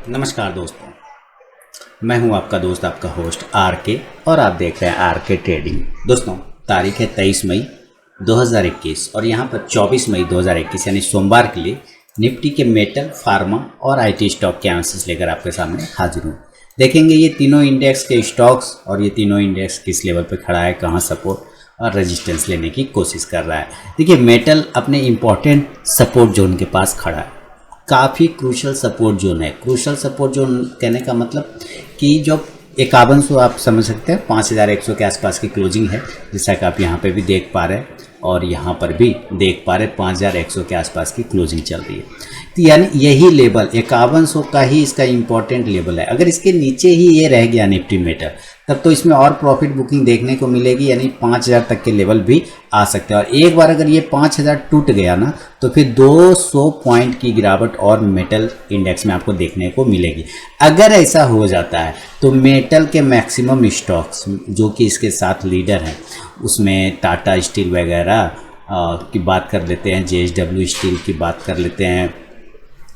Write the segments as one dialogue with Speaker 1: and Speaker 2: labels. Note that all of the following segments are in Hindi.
Speaker 1: नमस्कार दोस्तों, मैं हूं आपका दोस्त, आपका होस्ट आर के, और आप देख रहे हैं आर के ट्रेडिंग। दोस्तों, तारीख है 23 मई 2021 और यहां पर 24 मई 2021 यानी सोमवार के लिए निफ्टी के मेटल, फार्मा और आईटी स्टॉक के एनालिसिस लेकर आपके सामने हाजिर हूं। देखेंगे ये तीनों इंडेक्स के स्टॉक्स और ये तीनों इंडेक्स किस लेवल पर खड़ा है, कहाँ सपोर्ट और रेजिस्टेंस लेने की कोशिश कर रहा है। देखिए, मेटल अपने इम्पॉर्टेंट सपोर्ट जोन के पास खड़ा है, काफ़ी क्रूशल सपोर्ट जोन है। क्रूशल सपोर्ट जोन कहने का मतलब कि जो 5100 आप समझ सकते हैं, 5100 के आसपास की क्लोजिंग है, जैसा कि आप यहाँ पे भी देख पा रहे हैं और यहाँ पर भी देख पा रहे हैं 5100 के आसपास की क्लोजिंग चल रही है। तो यानी यही लेवल 5100 का ही इसका इम्पॉर्टेंट लेवल है। अगर इसके नीचे ही ये रह गया निफ्टी मेटल, तब तो इसमें और प्रॉफिट बुकिंग देखने को मिलेगी, यानी 5000 तक के लेवल भी आ सकते हैं। और एक बार अगर ये 5000 टूट गया ना, तो फिर 200 पॉइंट की गिरावट और मेटल इंडेक्स में आपको देखने को मिलेगी। अगर ऐसा हो जाता है तो मेटल के मैक्सिमम स्टॉक्स जो कि इसके साथ लीडर हैं, उसमें टाटा स्टील वगैरह की बात कर लेते हैं, JSW स्टील की बात कर लेते हैं,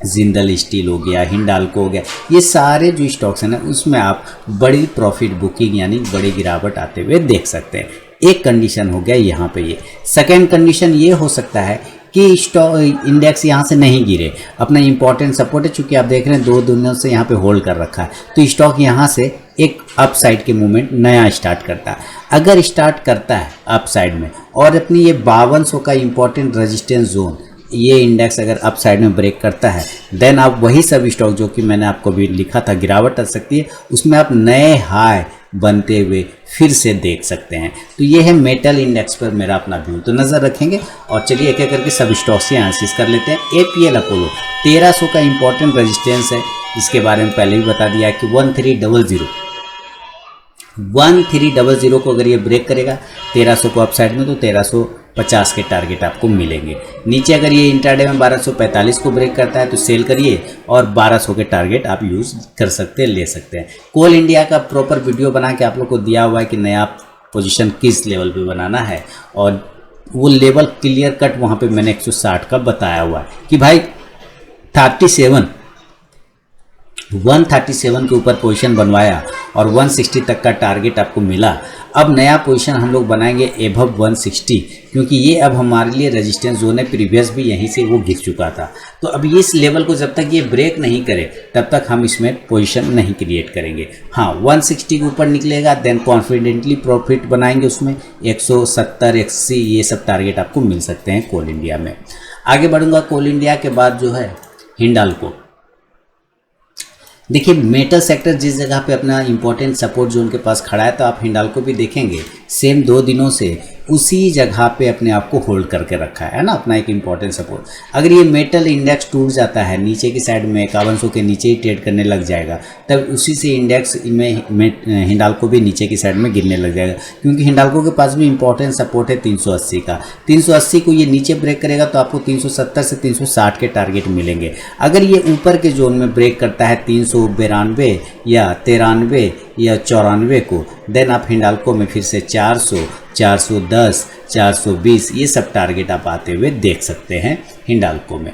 Speaker 1: जिंदल स्टील हो गया, हिंडाल्को हो गया, ये सारे जो स्टॉक्स हैं ना, उसमें आप बड़ी प्रॉफिट बुकिंग यानी बड़ी गिरावट आते हुए देख सकते हैं। एक कंडीशन हो गया यहाँ पे। ये सेकंड कंडीशन ये हो सकता है कि स्टॉक इंडेक्स यहाँ से नहीं गिरे, अपना इंपॉर्टेंट सपोर्ट है, चूँकि आप देख रहे हैं 2 दिनों से यहाँ पे होल्ड कर रखा है, तो स्टॉक यहाँ से एक अपसाइड के मूवमेंट नया स्टार्ट करता है। अगर स्टार्ट करता है अपसाइड में और अपनी ये 5200 का इंपॉर्टेंट रेजिस्टेंस जोन, ये इंडेक्स अगर अप साइड में ब्रेक करता है, देन आप वही सब स्टॉक जो कि मैंने आपको भी लिखा था गिरावट आ सकती है, उसमें आप नए हाई बनते हुए फिर से देख सकते हैं। तो ये है मेटल इंडेक्स पर मेरा अपना व्यू, तो नज़र रखेंगे। और चलिए एक एक करके सब स्टॉक्स की एनालिसिस कर लेते हैं। APL अपोलो 1300 का इंपॉर्टेंट रेजिस्टेंस है, इसके बारे में पहले भी बता दिया कि 1300 को अगर ये ब्रेक करेगा 1300 को अपसाइड में, तो 1350 के टारगेट आपको मिलेंगे। नीचे अगर ये इंट्राडे में 1245 को ब्रेक करता है तो सेल करिए और 1200 के टारगेट आप यूज़ कर सकते हैं, ले सकते हैं। कोल इंडिया का प्रॉपर वीडियो बना के आप लोग को दिया हुआ है कि नया पोजीशन किस लेवल पे बनाना है, और वो लेवल क्लियर कट वहाँ पे मैंने 160 का बताया हुआ है कि भाई 137 के ऊपर पोजीशन बनवाया और 160 तक का टारगेट आपको मिला। अब नया पोजीशन हम लोग बनाएंगे एबव 160, क्योंकि ये अब हमारे लिए रेजिस्टेंस जोन है, प्रीवियस भी यहीं से वो गिर चुका था। तो अब इस लेवल को जब तक ये ब्रेक नहीं करे तब तक हम इसमें पोजीशन नहीं क्रिएट करेंगे। हाँ, 160 के ऊपर निकलेगा देन कॉन्फिडेंटली प्रॉफिट बनाएंगे, उसमें 170, 180 ये सब टारगेट आपको मिल सकते हैं कोल इंडिया में। आगे बढ़ूंगा। कोल इंडिया के बाद जो है हिंडाल्को। देखिए, मेटल सेक्टर जिस जगह पे अपना इंपॉर्टेंट सपोर्ट जोन के पास खड़ा है, तो आप हिंडाल्को भी देखेंगे सेम 2 दिनों से उसी जगह पे अपने आप को होल्ड करके रखा है ना, अपना एक इंपॉर्टेंट सपोर्ट। अगर ये मेटल इंडेक्स टूट जाता है नीचे की साइड में, 5100 के नीचे ही ट्रेड करने लग जाएगा, तब उसी से इंडेक्स में हिंडाल्को भी नीचे की साइड में गिरने लग जाएगा, क्योंकि हिंडाल्को के पास भी इंपॉर्टेंट सपोर्ट है 380 का। 380 को ये नीचे ब्रेक करेगा तो आपको 370 से 360 के टारगेट मिलेंगे। अगर ये ऊपर के जोन में ब्रेक करता है 392 या 93 या 94 को, देन आप हिंडाल्को में फिर से 400, 410, 420 ये सब टारगेट आप आते हुए देख सकते हैं हिंडाल्को में।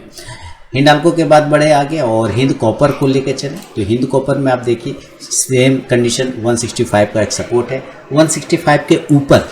Speaker 1: हिंडाल्को के बाद बढ़े आगे और हिंद कॉपर को लेके चले, तो हिंद कॉपर में आप देखिए सेम कंडीशन, 165 का एक सपोर्ट है। 165 के ऊपर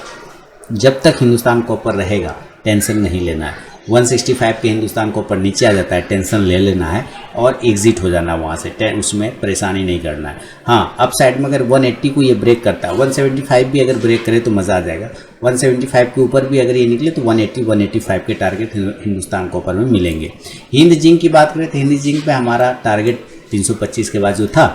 Speaker 1: जब तक हिंदुस्तान कॉपर रहेगा टेंशन नहीं लेना है। 165 के हिंदुस्तान को ऊपर नीचे आ जाता है, टेंशन ले लेना है और एग्जिट हो जाना वहाँ से, उसमें परेशानी नहीं करना है। हाँ, अप साइड में अगर 180 को ये ब्रेक करता है, 175 भी अगर ब्रेक करे तो मज़ा आ जाएगा। 175 के ऊपर भी अगर ये निकले तो 180, 185 के टारगेट हिंदुस्तान को ऊपर में मिलेंगे। हिंद जिंक की बात करें तो हिंद जिंक पे हमारा टारगेट 325 के बाद जो था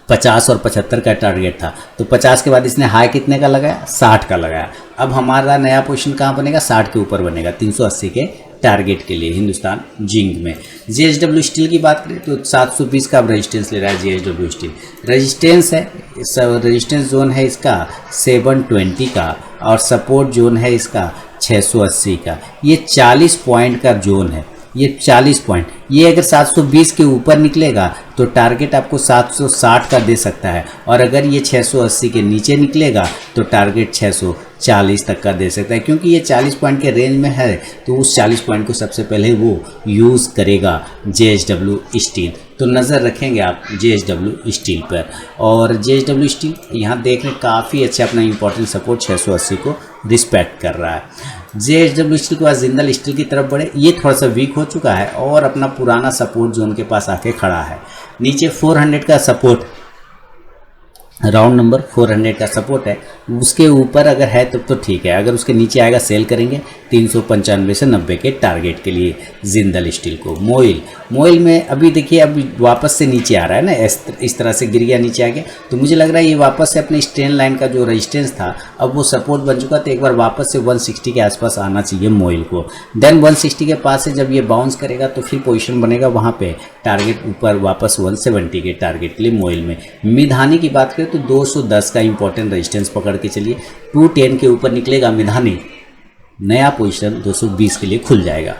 Speaker 1: 50 और 75 का टारगेट था, तो 50 के बाद इसने हाई कितने का लगाया, 60 का लगाया। अब हमारा नया पोजीशन कहाँ बनेगा, 60 के ऊपर बनेगा 380 के टारगेट के लिए हिंदुस्तान जिंक में। JSW स्टील की बात करें तो 720 का रेजिस्टेंस ले रहा है JSW स्टील। रेजिस्टेंस है, रेजिस्टेंस जोन है इसका 720 का और सपोर्ट जोन है इसका 680 का। ये 40 पॉइंट का जोन है, ये 40 पॉइंट। ये अगर 720 के ऊपर निकलेगा तो टारगेट आपको 760 का दे सकता है, और अगर ये 680 के नीचे निकलेगा तो टारगेट 640 तक का दे सकता है। क्योंकि ये 40 पॉइंट के रेंज में है तो उस 40 पॉइंट को सबसे पहले वो यूज़ करेगा JSW स्टील। तो नज़र रखेंगे आप JSW स्टील पर। और JSW स्टील यहाँ देख रहे हैं काफ़ी अच्छा अपना इंपॉर्टेंट सपोर्ट 680 को रिस्पेक्ट कर रहा है। JSW स्टील के बाद जिंदल स्टील की तरफ बढ़े, ये थोड़ा सा वीक हो चुका है और अपना पुराना सपोर्ट जोन के पास आके खड़ा है। नीचे 400 का सपोर्ट, राउंड नंबर 400 का सपोर्ट है, उसके ऊपर अगर है तब तो ठीक है, अगर उसके नीचे आएगा सेल करेंगे 395 से 90 के टारगेट के लिए जिंदल स्टील को। मोइल में अभी देखिए अभी वापस से नीचे आ रहा है ना, इस तरह से गिर गया, नीचे आ गया, तो मुझे लग रहा है ये वापस से अपने स्ट्रेन लाइन का जो रेजिस्टेंस था अब वो सपोर्ट बन चुका, तो एक बार वापस से 160 के आसपास आना चाहिए मोइल को। देन 160 के पास से जब ये बाउंस करेगा तो फिर पोजिशन बनेगा वहाँ पे टारगेट ऊपर वापस 170 के टारगेट के लिए मोइल में। मिधानी की बात करें तो 210 का इंपॉर्टेंट रेजिस्टेंस पकड़ के चलिए, 210 के ऊपर निकलेगा मिधानी, नया पोजीशन 220 के लिए खुल जाएगा।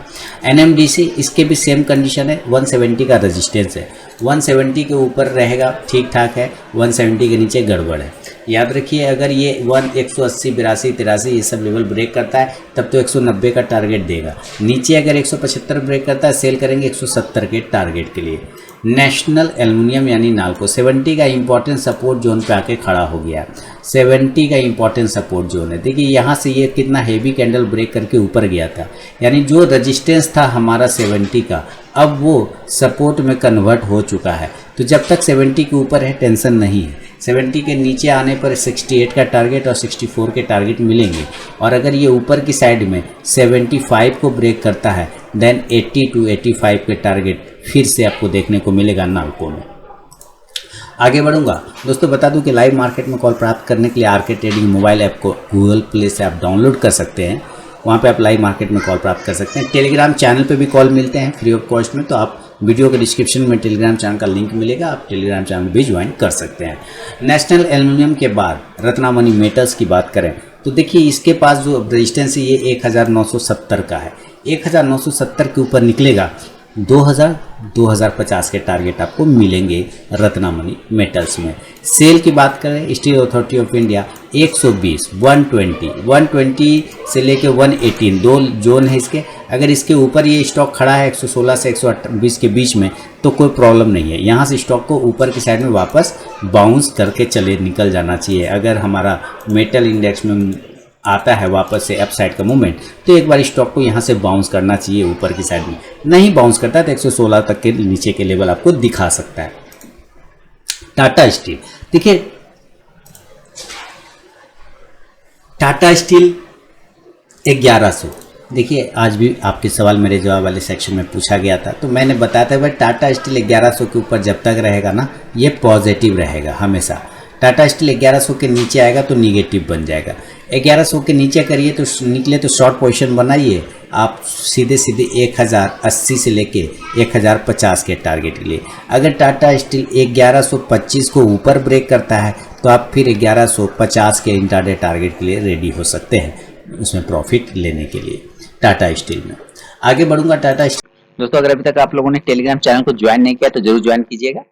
Speaker 1: NMDC इसके भी सेम कंडीशन है, 170 का रेजिस्टेंस है, 170 के ऊपर रहेगा ठीक ठाक है, 170 के नीचे गड़बड़ है। याद रखिए अगर ये 180, 82, 83 ये सब लेवल ब्रेक करता है तब तो 190 का टारगेट देगा। नीचे अगर 175 ब्रेक करता है सेल करेंगे 170 के टारगेट के लिए। नेशनल एल्युमिनियम यानी नाल्को 70 का इंपॉर्टेंट सपोर्ट जोन पे आके खड़ा हो गया, 70 का इंपॉर्टेंट सपोर्ट जोन है। देखिए यहाँ से ये कितना हेवी कैंडल ब्रेक करके ऊपर गया था, यानी जो रेजिस्टेंस था हमारा 70 का अब वो सपोर्ट में कन्वर्ट हो चुका है। तो जब तक 70 के ऊपर है टेंशन नहीं है, 70 के नीचे आने पर 68 का टारगेट और 64 के टारगेट मिलेंगे। और अगर ये ऊपर की साइड में 75 को ब्रेक करता है देन 80 टू 85 के टारगेट फिर से आपको देखने को मिलेगा नाल्को में। आगे बढ़ूंगा दोस्तों, बता दूं कि लाइव मार्केट में कॉल प्राप्त करने के लिए आरके ट्रेडिंग मोबाइल ऐप को गूगल प्ले से आप डाउनलोड कर सकते हैं, वहाँ पे आप लाइव मार्केट में कॉल प्राप्त कर सकते हैं। टेलीग्राम चैनल पे भी कॉल मिलते हैं फ्री ऑफ कॉस्ट में, तो आप वीडियो के डिस्क्रिप्शन में टेलीग्राम चैनल का लिंक मिलेगा, आप टेलीग्राम चैनल भी ज्वाइन कर सकते हैं। नेशनल एल्युमिनियम के बाद रत्नामणि मेटल्स की बात करें तो देखिए इसके पास जो रेजिस्टेंस है ये 1970 का है, 1970 के ऊपर निकलेगा 2050 के टारगेट आपको मिलेंगे रत्नामणि मेटल्स में। सेल की बात करें स्टील अथॉरिटी ऑफ इंडिया 120, 120 से लेके 118 दो जोन है इसके। अगर इसके ऊपर ये स्टॉक खड़ा है 116 से 120 के बीच में तो कोई प्रॉब्लम नहीं है, यहाँ से स्टॉक को ऊपर की साइड में वापस बाउंस करके चले निकल जाना चाहिए। अगर हमारा मेटल इंडेक्स में आता है वापस से अप साइड का मूवमेंट तो एक बार स्टॉक को यहाँ से बाउंस करना चाहिए ऊपर की साइड में, नहीं बाउंस करता है तो 116 तक के नीचे के लेवल आपको दिखा सकता है। टाटा स्टील देखिए, टाटा स्टील 1100, देखिए आज भी आपके सवाल मेरे जवाब वाले सेक्शन में पूछा गया था तो मैंने बताया था भाई टाटा स्टील 1100 के ऊपर जब तक रहेगा ना ये पॉजिटिव रहेगा हमेशा। टाटा स्टील 1100 के नीचे आएगा तो निगेटिव बन जाएगा। 1100 के नीचे करिए तो निकले तो शॉर्ट पोजीशन बनाइए आप सीधे 1080 से लेके 1050 के टारगेट के लिए। अगर टाटा स्टील 1125 को ऊपर ब्रेक करता है तो आप फिर 1150 के इंट्राडे टारगेट के लिए रेडी हो सकते हैं उसमें प्रॉफिट लेने के लिए टाटा स्टील में। आगे बढ़ूंगा टाटा स्टील।
Speaker 2: दोस्तों अगर अभी तक आप लोगों ने टेलीग्राम चैनल को ज्वाइन नहीं किया तो जरूर ज्वाइन कीजिएगा।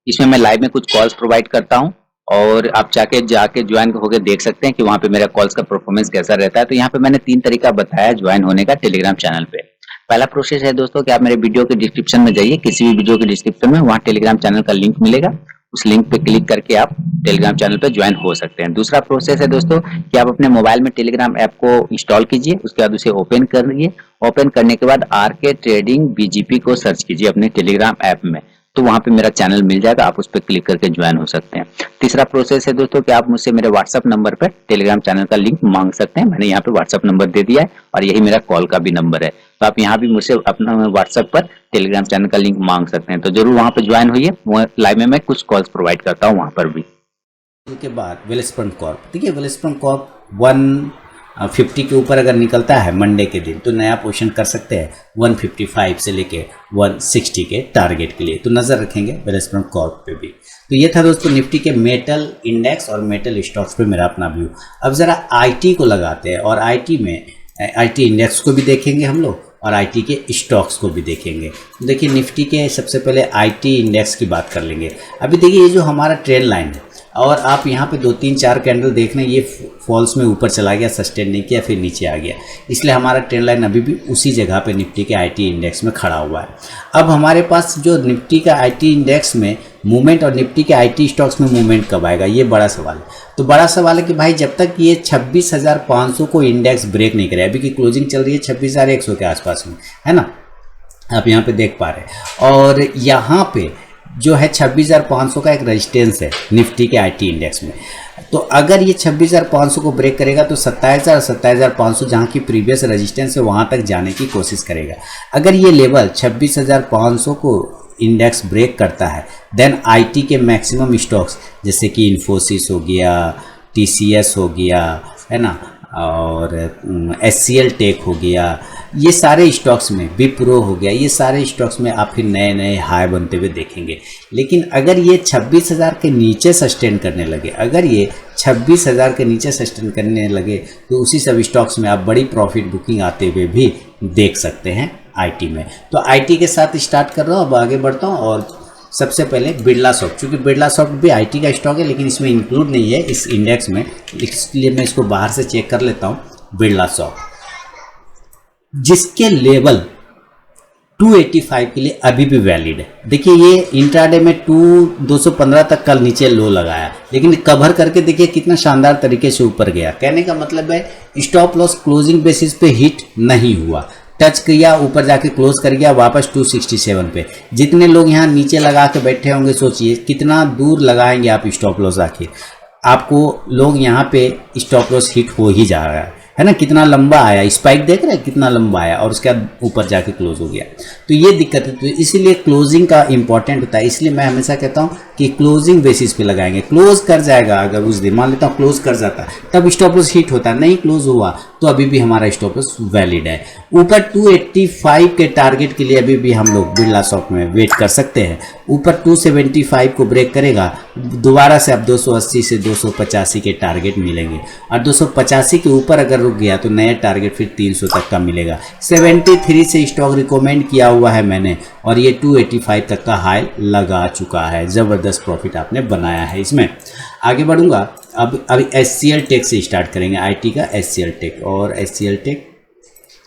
Speaker 2: इसमें मैं लाइव में कुछ कॉल्स प्रोवाइड करता हूं और आप जाके ज्वाइन होकर देख सकते हैं कि वहां पे मेरा कॉल्स का परफॉर्मेंस कैसा रहता है। तो यहाँ पे मैंने 3 तरीका बताया ज्वाइन होने का टेलीग्राम चैनल पे। पहला प्रोसेस है दोस्तों कि आप मेरे वीडियो के डिस्क्रिप्शन में जाइए, किसी भी वीडियो के डिस्क्रिप्शन में वहाँ टेलीग्राम चैनल का लिंक मिलेगा, उस लिंक पे क्लिक करके आप टेलीग्राम चैनल पे ज्वाइन हो सकते हैं। दूसरा प्रोसेस है दोस्तों कि आप अपने मोबाइल में टेलीग्राम ऐप को इंस्टॉल कीजिए, उसके बाद उसे ओपन करिए। ओपन करने के बाद आरके ट्रेडिंग बीजीपी को सर्च कीजिए अपने टेलीग्राम ऐप में, तो वहां पे मेरा चैनल मिल जाएगा, आप उस पर क्लिक करके ज्वाइन हो सकते हैं। तीसरा प्रोसेस है दोस्तों कि आप मुझसे मेरे व्हाट्सएप नंबर पर टेलीग्राम चैनल का लिंक मांग सकते हैं। मैंने यहाँ पे व्हाट्सएप नंबर दे दिया है और यही मेरा कॉल का भी नंबर है, तो आप यहाँ भी मुझसे अपना व्हाट्सएप पर टेलीग्राम चैनल का लिंक मांग सकते हैं। तो जरूर वहां पर ज्वाइन होइए, लाइव में मैं कुछ कॉल्स प्रोवाइड करता हूँ वहां पर भी।
Speaker 1: के बाद वेलस्पन कॉर्प, देखिए वेलस्पन कॉर्प 150 के ऊपर अगर निकलता है मंडे के दिन तो नया पोजीशन कर सकते हैं 155 से लेके 160 के टारगेट के लिए, तो नज़र रखेंगे वेलस्पन कॉर्प पे भी। तो ये था दोस्तों निफ्टी के मेटल इंडेक्स और मेटल स्टॉक्स पे मेरा अपना व्यू। अब ज़रा आईटी को लगाते हैं और आईटी में आईटी इंडेक्स को भी देखेंगे हम लोग और आईटी के स्टॉक्स को भी देखेंगे। तो देखिए निफ्टी के सबसे पहले आईटी इंडेक्स की बात कर लेंगे। अभी देखिए ये जो हमारा ट्रेंड लाइन है और आप यहाँ पे 2-3-4 कैंडल देख रहे हैं, ये फॉल्स में ऊपर चला गया, सस्टेन नहीं किया, फिर नीचे आ गया, इसलिए हमारा ट्रेंड लाइन अभी भी उसी जगह पे निफ्टी के आईटी इंडेक्स में खड़ा हुआ है। अब हमारे पास जो निफ्टी का आईटी इंडेक्स में मूवमेंट और निफ्टी के आईटी स्टॉक्स में मूवमेंट कब आएगा, ये बड़ा सवाल है। तो बड़ा सवाल है कि भाई जब तक ये 26,500 को इंडेक्स ब्रेक नहीं करे, अभी की क्लोजिंग चल रही है 26,100 के आसपास में, है ना, आप यहाँ पे देख पा रहे हैं। और यहाँ पे जो है 26,500 का एक रेजिस्टेंस है निफ्टी के आईटी इंडेक्स में। तो अगर ये 26,500 को ब्रेक करेगा तो 27,000 और 27,500 जहाँ की प्रीवियस रेजिस्टेंस है वहाँ तक जाने की कोशिश करेगा। अगर ये लेवल 26,500 को इंडेक्स ब्रेक करता है, देन आईटी के मैक्सिमम स्टॉक्स जैसे कि इन्फोसिस हो गया, टीसीएस हो गया, है ना, और एचसीएल टेक हो गया, ये सारे स्टॉक्स में, विप्रो हो गया, ये सारे स्टॉक्स में आप फिर नए नए हाई बनते हुए देखेंगे। लेकिन अगर ये 26,000 के नीचे सस्टेन करने लगे, अगर ये 26,000 के नीचे सस्टेन करने लगे तो उसी सब स्टॉक्स में आप बड़ी प्रॉफिट बुकिंग आते हुए भी देख सकते हैं आईटी में। तो आईटी के साथ स्टार्ट कर रहा हूँ, अब आगे बढ़ता हूँ। और सबसे पहले बिरला सॉफ्ट, क्योंकि बिरला सॉफ्ट भी आईटी का स्टॉक है लेकिन इसमें इंक्लूड नहीं है इस इंडेक्स में, इसलिए मैं इसको बाहर से चेक कर लेता हूँ। बिरला सॉफ्ट जिसके लेवल 285 के लिए अभी भी वैलिड है। देखिए ये इंट्राडे में 215 तक कल नीचे लो लगाया, लेकिन कवर करके देखिए कितना शानदार तरीके से ऊपर गया। कहने का मतलब है स्टॉप लॉस क्लोजिंग बेसिस पे हिट नहीं हुआ, टच किया, ऊपर जाके क्लोज कर गया वापस 267 पे। जितने लोग यहाँ नीचे लगा के बैठे होंगे सोचिए कितना दूर लगाएंगे आप स्टॉप लॉस, आखिर आपको लोग यहाँ पे स्टॉप लॉस हिट हो ही जा रहा है ना, कितना लंबा आया, स्पाइक देख रहे हैं कितना लंबा आया और उसके बाद ऊपर जाके क्लोज हो गया। तो ये दिक्कत है, तो इसीलिए क्लोजिंग का इंपॉर्टेंट होता है। इसलिए मैं हमेशा कहता हूँ कि क्लोजिंग बेसिस पे लगाएंगे। क्लोज कर जाएगा अगर उस दिन, मान लेता हूँ क्लोज कर जाता तब स्टॉप लॉस हिट होता, नहीं क्लोज हुआ तो अभी भी हमारा स्टॉप लॉस वैलिड है। ऊपर 285 के टारगेट के लिए अभी भी हम लोग बिरला सॉफ्ट में वेट कर सकते हैं। ऊपर 275 को ब्रेक करेगा, दोबारा से अब 280 से 285 के टारगेट मिलेंगे, और 285 के ऊपर अगर रुक गया तो नया टारगेट फिर 300 तक का मिलेगा। 73 से स्टॉक रिकमेंड किया हुआ है मैंने, और ये 285 तक का हाई लगा चुका है। ज़बरदस्त प्रॉफिट आपने बनाया है इसमें। आगे बढ़ूंगा, अभी एचसीएल टेक से स्टार्ट करेंगे, आईटी का एचसीएल टेक। और एचसीएल टेक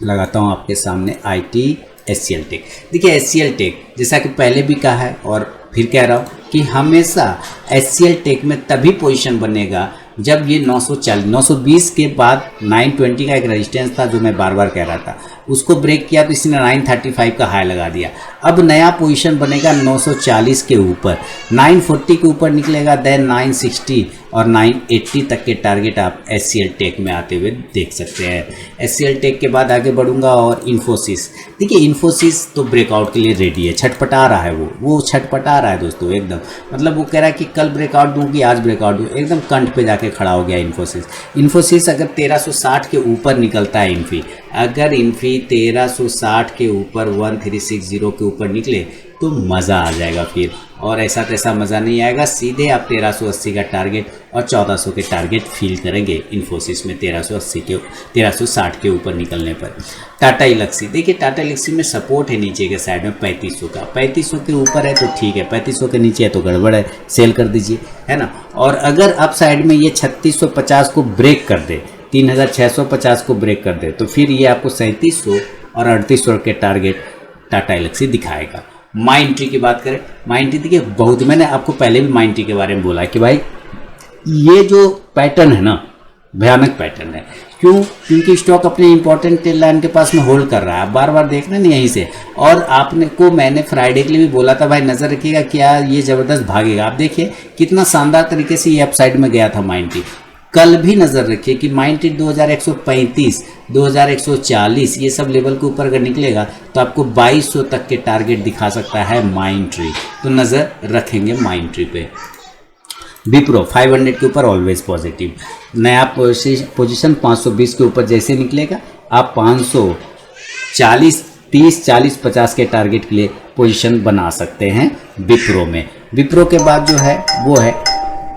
Speaker 1: लगाता हूँ आपके सामने, आईटी एचसीएल टेक। देखिए एचसीएल टेक जैसा कि पहले भी कहा है और फिर कह रहा हूँ कि हमेशा एचसीएल टेक में तभी पोजीशन बनेगा जब ये 940 920 के बाद 920 का एक रेजिस्टेंस था जो मैं बार बार कह रहा था, उसको ब्रेक किया तो इसने 935 का हाई लगा दिया। अब नया पोजीशन बनेगा 940 के ऊपर, 940 के ऊपर निकलेगा, देन 960 और 980 तक के टारगेट आप एचसीएल टेक में आते हुए देख सकते हैं। एचसीएल टेक के बाद आगे बढ़ूंगा और इन्फोसिस। देखिए इन्फोसिस तो ब्रेकआउट के लिए रेडी है, छटपटा रहा है, वो छटपटा रहा है दोस्तों एकदम, मतलब वो कह रहा है कि कल ब्रेकआउट दूँ कि आज ब्रेकआउट दूँ, एकदम कंठ पे जाके खड़ा हो गया इन्फोसिस। इन्फोसिस अगर 1360 के ऊपर निकलता है इन्फी, अगर इन्फी 1360 के ऊपर 1360 के ऊपर निकले तो मज़ा आ जाएगा फिर, और ऐसा तैसा मज़ा नहीं आएगा, सीधे आप 1380 का टारगेट और 1400 के टारगेट फील करेंगे इन्फोसिस में 1360 के ऊपर निकलने पर। टाटा इलेक्सी, देखिए टाटा इलेक्सी में सपोर्ट है नीचे के साइड में 3500 का, 3500 के ऊपर है तो ठीक है, 3500 के नीचे है तो गड़बड़ है, सेल कर दीजिए, है ना। और अगर आप साइड में ये 3650 को ब्रेक कर दे, 3650 को ब्रेक कर दे, तो फिर ये आपको 3700 और 3800 के टारगेट टाटा इलेक्सी दिखाएगा। माइंट्री की बात करें, माइंट्री देखिए बहुत, मैंने आपको पहले भी माइंट्री के बारे में बोला कि भाई ये जो पैटर्न है ना भयानक पैटर्न है। क्यों? क्योंकि स्टॉक अपने इंपॉर्टेंट ट्रेंड लाइन के पास में होल्ड कर रहा है, बार बार देख रहे हैं यहीं से। और आपने को मैंने फ्राइडे के लिए भी बोला था भाई नज़र रखिएगा क्या ये ज़बरदस्त भागेगा। आप देखिए कितना शानदार तरीके से ये अपसाइड में गया था माइंट्री। कल भी नज़र रखिए कि माइंट्री 2135, 2140 ये सब लेवल के ऊपर अगर निकलेगा तो आपको 2200 तक के टारगेट दिखा सकता है माइंट्री, तो नज़र रखेंगे माइंट्री पे। विप्रो 500 के ऊपर ऑलवेज पॉजिटिव, नया पोजीशन 520 के ऊपर जैसे निकलेगा आप 540, 30, 40, 50 के टारगेट के लिए पोजीशन बना सकते हैं विप्रो में। विप्रो के बाद जो है वो है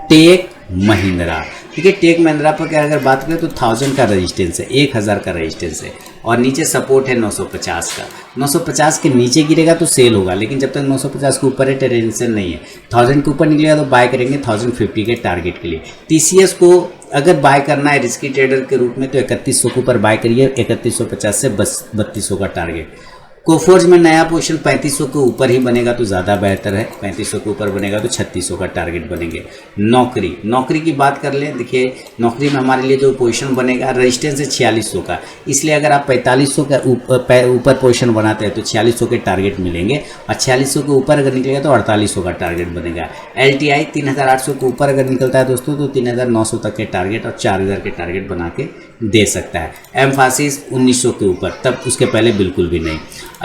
Speaker 1: टेक महिंद्रा। ठीक है। टेक महिंद्रा पर अगर बात करें तो 1000 का रेजिस्टेंस है, 1000 का रेजिस्टेंस है और नीचे सपोर्ट है 950 का। 950 के नीचे गिरेगा तो सेल होगा, लेकिन जब तक 950 के ऊपर है टेंशन नहीं है। 1000 के ऊपर निकलेगा तो बाय करेंगे 1050 के टारगेट के लिए। TCS को अगर बाय करना है रिस्की ट्रेडर के रूप में तो 3100 के ऊपर बाय करिए, 3150 से 3200 का टारगेट। कोफोर्ज में नया पोजीशन 3500 के ऊपर ही बनेगा तो ज़्यादा बेहतर है, 3500 के ऊपर बनेगा तो 3600 का टारगेट बनेंगे। नौकरी की बात कर लें, देखिए नौकरी में हमारे लिए जो पोजीशन बनेगा रेजिस्टेंस है 4600 का, इसलिए अगर आप 4500 का ऊपर पोजीशन बनाते हैं तो 4600 के टारगेट मिलेंगे और 4600 के ऊपर अगर निकलेगा तो 4800 का टारगेट बनेगा। LTI 3800 के ऊपर अगर निकलता है दोस्तों तो 3900 तक के टारगेट और 4000 के टारगेट बना के दे सकता है। एम्फासिस 1900 के ऊपर, तब उसके पहले बिल्कुल भी नहीं।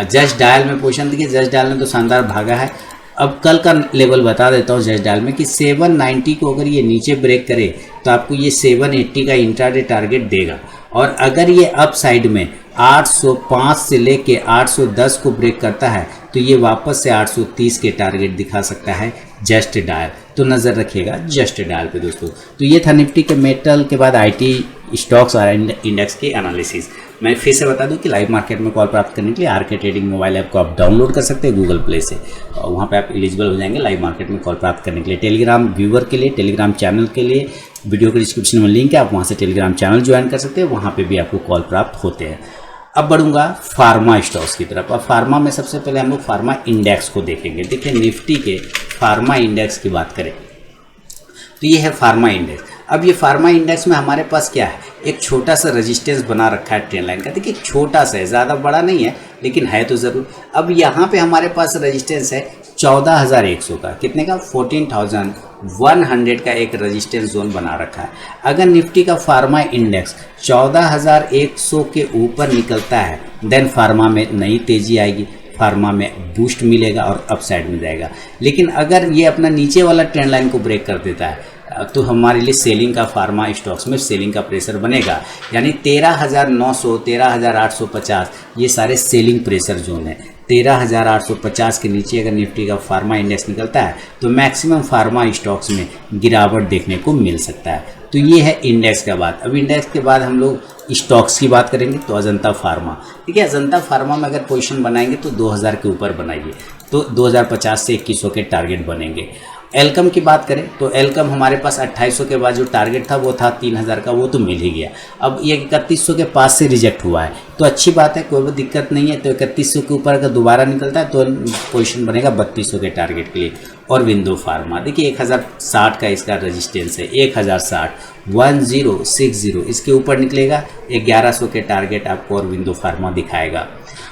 Speaker 1: जस्ट डायल में पोजीशन देखिए, जस्ट डायल में तो शानदार भागा है। अब कल का लेवल बता देता हूँ जस्ट डायल में कि 790 को अगर ये नीचे ब्रेक करे तो आपको ये 780 का इंट्राडे टारगेट देगा, और अगर ये अप साइड में 805 से लेके 810 को ब्रेक करता है तो ये वापस से 830 के टारगेट दिखा सकता है जस्ट डायल। तो नज़र रखिएगा जस्ट डायल पे दोस्तों। तो ये था निफ्टी के मेटल के बाद IT स्टॉक्स और इंडेक्स के एनालिसिस। मैं फिर से बता दूं कि लाइव मार्केट में कॉल प्राप्त करने के लिए RK ट्रेडिंग मोबाइल ऐप को आप डाउनलोड कर सकते हैं गूगल प्ले से, और वहाँ पे आप एलिजिबल हो जाएंगे लाइव मार्केट में कॉल प्राप्त करने के लिए। टेलीग्राम व्यूअर के लिए, टेलीग्राम चैनल के लिए वीडियो के डिस्क्रिप्शन में लिंक है, आप वहाँ से टेलीग्राम चैनल ज्वाइन कर सकते हैं, वहाँ पर भी आपको कॉल प्राप्त होते हैं। अब बढ़ूंगा फार्मा स्टॉक्स की तरफ। अब फार्मा में सबसे पहले हम लोग फार्मा इंडेक्स को देखेंगे। देखिए निफ्टी के फार्मा इंडेक्स की बात करें तो ये है फार्मा इंडेक्स। अब ये फार्मा इंडेक्स में हमारे पास क्या है, एक छोटा सा रेजिस्टेंस बना रखा है ट्रेंड लाइन का। देखिए छोटा सा है, ज़्यादा बड़ा नहीं है लेकिन है तो ज़रूर। अब यहाँ पे हमारे पास रेजिस्टेंस है 14100 का, कितने का 14100 का एक रेजिस्टेंस जोन बना रखा है। अगर निफ्टी का फार्मा इंडेक्स 14100 के ऊपर निकलता है देन फार्मा में नई तेज़ी आएगी, फार्मा में बूस्ट मिलेगा और अपसाइड में जाएगा। लेकिन अगर ये अपना नीचे वाला ट्रेंड लाइन को ब्रेक कर देता है तो हमारे लिए सेलिंग का, फार्मा स्टॉक्स में सेलिंग का प्रेशर बनेगा। यानी 13900, 13850 ये सारे सेलिंग प्रेशर जोन है। 13850 के नीचे अगर निफ्टी का फार्मा इंडेक्स निकलता है तो मैक्सिमम फार्मा स्टॉक्स में गिरावट देखने को मिल सकता है। तो ये है इंडेक्स का बात। अब इंडेक्स के बाद हम लोग स्टॉक्स की बात करेंगे तो अजंता फार्मा। ठीक है, अजंता फार्मा में अगर पोजीशन बनाएंगे तो 2000 के ऊपर बनाइए तो 2050 से 2100 के टारगेट बनेंगे। एलकम की बात करें तो एलकम हमारे पास 2800 के बाद जो टारगेट था वो था 3000 का, वो तो मिल ही गया। अब ये 3100 के पास से रिजेक्ट हुआ है तो अच्छी बात है, कोई भी दिक्कत नहीं है। तो 3100 के ऊपर अगर दोबारा निकलता है तो पोजीशन बनेगा 3200 के टारगेट के लिए। और विंडो फार्मा देखिए 1060 का इसका रेजिस्टेंस है, 1060 1060 इसके ऊपर निकलेगा 1100 के टारगेट आपको और विंडो फार्मा दिखाएगा।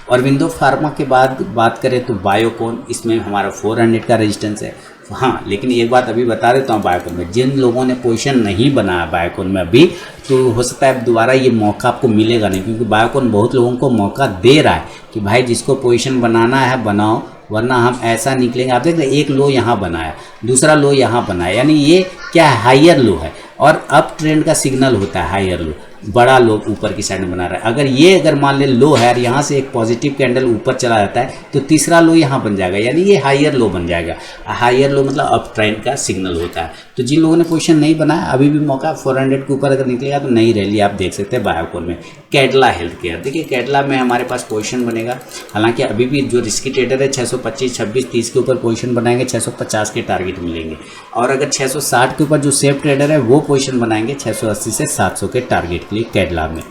Speaker 1: और विंडो फार्मा के बाद बात करें तो बायोकॉन, इसमें हमारा 400 का रेजिस्टेंस है। हाँ, लेकिन एक बात अभी बता देता हूँ, बायोकॉन में जिन लोगों ने पोजीशन नहीं बनाया बायोकॉन में अभी, तो हो सकता है दोबारा ये मौका आपको मिलेगा नहीं, क्योंकि बायोकॉन बहुत लोगों को मौका दे रहा है कि भाई जिसको पोजीशन बनाना है बनाओ, वरना हम ऐसा निकलेंगे। आप देख रहे एक लो यहाँ बनाया, दूसरा लो यहाँ बनाया, यानी ये क्या है, हायर लो है और अप ट्रेंड का सिग्नल होता है हायर लो। बड़ा लो ऊपर की साइड में बना रहा है। अगर ये अगर मान ले लो है और यहाँ से एक पॉजिटिव कैंडल ऊपर चला जाता है तो तीसरा लो यहाँ बन जाएगा, यानी ये हायर लो बन जाएगा। हायर लो मतलब अप ट्रेंड का सिग्नल होता है। तो जिन लोगों ने पोजीशन नहीं बनाया अभी भी मौका, 400 के ऊपर अगर निकलेगा तो नई रैली आप देख सकते हैं बायोकॉन में। कैडला हेल्थ केयर देखिए, कैडला में हमारे पास पोजीशन बनेगा, हालांकि अभी भी जो रिस्की ट्रेडर है 625, 26, 30 के ऊपर पोजीशन बनाएंगे, 650 के टारगेट मिलेंगे। और अगर 660 के ऊपर जो सेफ ट्रेडर है वो पोजीशन बनाएंगे 680 से 700 के टारगेट के लिए कैडला में।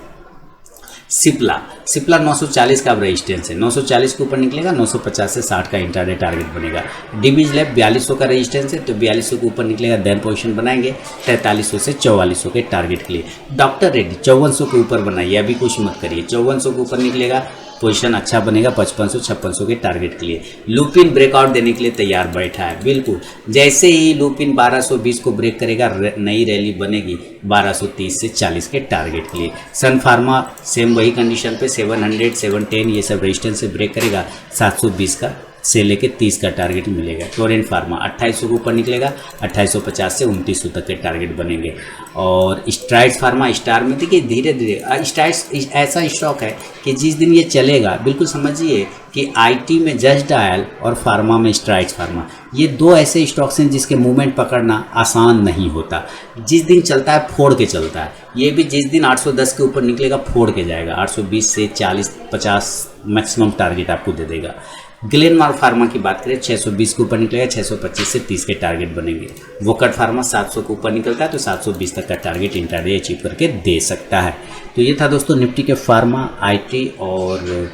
Speaker 1: सिप्ला 940 का रेजिस्टेंस है, 940 के ऊपर निकलेगा, 950 से 60 का इंट्राडे टारगेट बनेगा। डीबीज लैब 4200 का रेजिस्टेंस है तो 4200 के ऊपर निकलेगा, देन पोजीशन बनाएंगे 4300 से 4400 के टारगेट के लिए। डॉक्टर रेड्डी 5400 के ऊपर बनाइए, अभी कुछ मत करिए, 5400 के ऊपर निकलेगा, पोजीशन अच्छा बनेगा 5500 5600 के टारगेट के लिए। लुपिन ब्रेकआउट देने के लिए तैयार बैठा है, बिल्कुल जैसे ही लुपिन 1220 को ब्रेक करेगा नई रैली बनेगी 1230 से 40 के टारगेट के लिए। सन फार्मा सेम वही कंडीशन पे 700 710 ये सब रेजिस्टेंस से ब्रेक करेगा, 720 का से लेके 30 का टारगेट मिलेगा। टोरेंट फार्मा 2800 के ऊपर निकलेगा, 2850 से 2900 तक के टारगेट बनेंगे। और स्ट्राइड्स फार्मा स्टार में देखिए धीरे धीरे स्ट्राइड्स ऐसा स्टॉक है कि जिस दिन ये चलेगा बिल्कुल समझिए कि आईटी में जस्ट डायल और फार्मा में स्ट्राइड्स फार्मा, ये दो ऐसे स्टॉक्स हैं जिसके मूवमेंट पकड़ना आसान नहीं होता। जिस दिन चलता है फोड़ के चलता है। ये भी जिस दिन 810 के ऊपर निकलेगा फोड़ के जाएगा, 820 से 40-50 मैक्सिमम टारगेट आपको दे देगा। ग्लेनमार्क फार्मा की बात करें 620 के ऊपर निकलेगा, 625 से 30 के टारगेट बनेंगे। वोकट फार्मा 700 के ऊपर निकलता है तो 720 तक का टारगेट इंट्राडे अचीव करके दे सकता है। तो ये था दोस्तों निफ्टी के फार्मा, आईटी और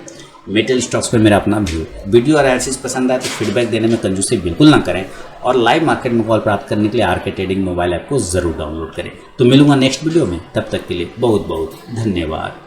Speaker 1: मेटल स्टॉक्स पर मेरा अपना व्यू। वीडियो और एनालिसिस पसंद आए तो फीडबैक देने में कंजूसी बिल्कुल ना करें और लाइव मार्केट में कॉल प्राप्त करने के लिए आरके ट्रेडिंग मोबाइल ऐप को ज़रूर डाउनलोड करें। तो मिलूंगा नेक्स्ट वीडियो में, तब तक के लिए बहुत बहुत धन्यवाद।